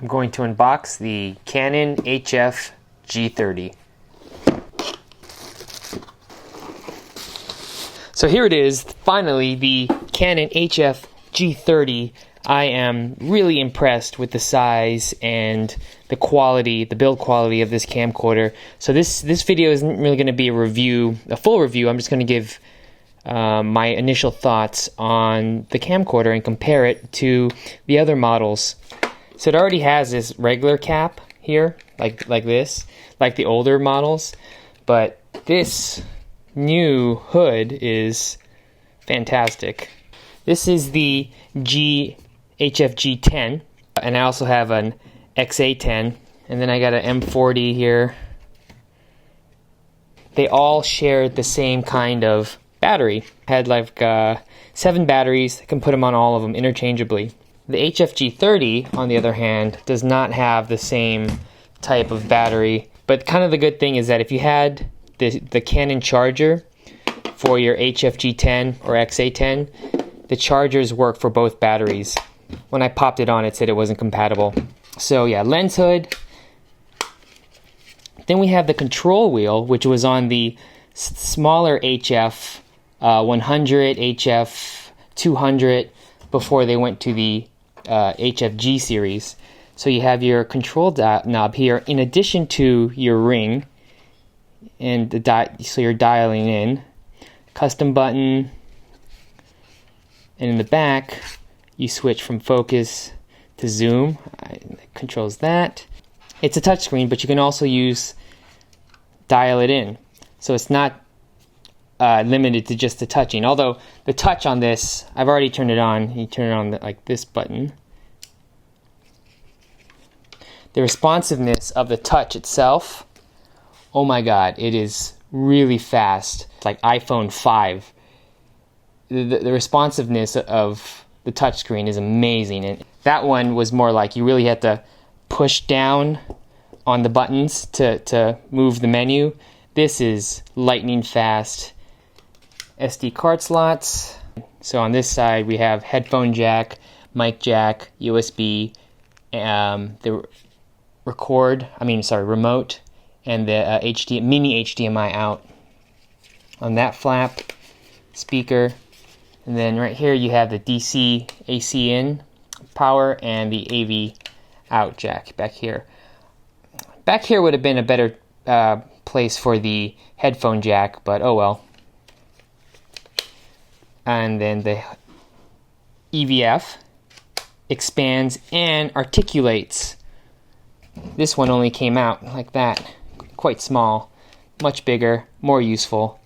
I'm going to unbox the Canon HF G30. So here it is, finally, the Canon HF G30. I am really impressed with the size and the quality, the build quality of this camcorder. So this video isn't really going to be a full review. I'm just going to give my initial thoughts on the camcorder and compare it to the other models. So it already has this regular cap here, like this, like the older models, but this new hood is fantastic. This is the HF G10, and I also have an XA10, and then I got an M40 here. They all shared the same kind of battery. I had like 7 batteries. I can put them on all of them interchangeably. The HF G30, on the other hand, does not have the same type of battery, but kind of the good thing is that if you had the Canon charger for your HF G10 or XA10, the chargers work for both batteries. When I popped it on, it said it wasn't compatible. So yeah, lens hood. Then we have the control wheel, which was on the smaller HF 100, HF 200, before they went to the HFG series. So you have your control knob here in addition to your ring, and so you're dialing in. Custom button, and in the back you switch from focus to zoom. It controls that. It's a touchscreen, but you can also dial it in, so it's not limited to just the touching. Although the touch on this, I've already turned it on. You turn it on like this button. The responsiveness of the touch itself, oh my god, it is really fast. It's like iPhone 5. The responsiveness of the touchscreen is amazing. And that one was more like you really had to push down on the buttons to move the menu. This is lightning fast. SD card slots. So on this side we have headphone jack, mic jack, USB, the remote, and the mini HDMI out. On that flap, speaker, and then right here you have the DC AC in power and the AV out jack back here. Back here would have been a better place for the headphone jack, but oh well. And then the EVF expands and articulates. This one only came out like that, quite small, much bigger, more useful.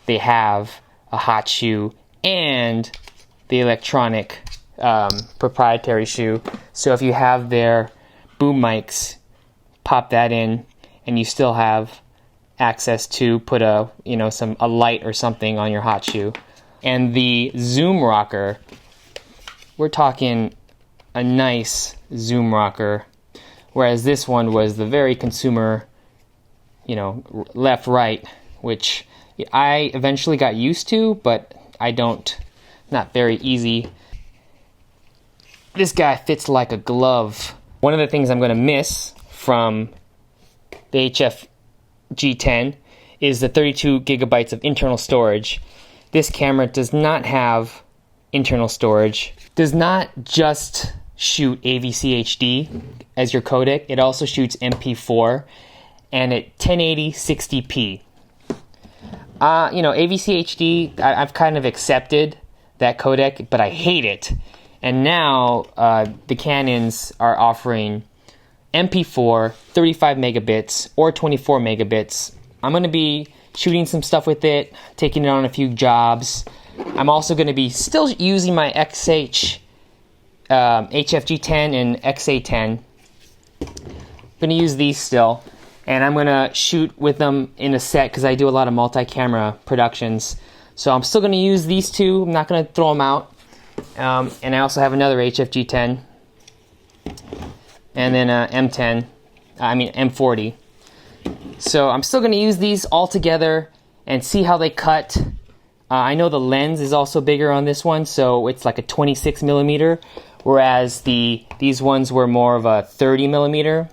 They have a hot shoe and the electronic proprietary shoe. So if you have their boom mics, pop that in, and you still have access to put a light or something on your hot shoe. And the zoom rocker, we're talking a nice zoom rocker, whereas this one was the very consumer, left right, which I eventually got used to, but not very easy. This guy fits like a glove. One of the things I'm going to miss from the HF G10 is the 32 gigabytes of internal storage. This camera does not have internal storage. Does not just shoot AVC HD as your codec, it also shoots MP4 and at 1080 60p. AVC HD, I've kind of accepted that codec, but I hate it. And now the Canons are offering MP4, 35 megabits or 24 megabits. I'm going to be shooting some stuff with it, taking it on a few jobs. I'm also going to be still using my HF G10 and XA10. I'm going to use these still, and I'm going to shoot with them in a set because I do a lot of multi-camera productions. So I'm still going to use these two. I'm not going to throw them out. And I also have another HF G10 and then M40. So I'm still going to use these all together and see how they cut. I know the lens is also bigger on this one, so it's like a 26 millimeter, whereas these ones were more of a 30 millimeter,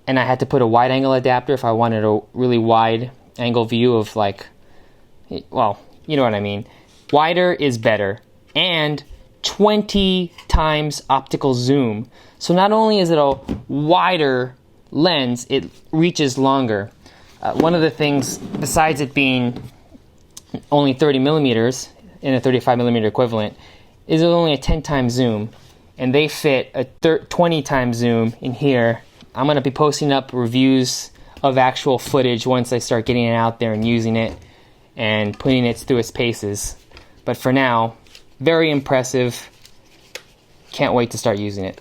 and I had to put a wide angle adapter if I wanted a really wide angle view of, like, well, you know what I mean. Wider is better, and 20 times optical zoom. So not only is it a wider lens, it reaches longer. One of the things, besides it being only 30 millimeters in a 35 millimeter equivalent, is only a 10 times zoom, and they fit a 20 times zoom in here. I'm going to be posting up reviews of actual footage once I start getting it out there and using it and putting it through its paces. But for now, very impressive. Can't wait to start using it.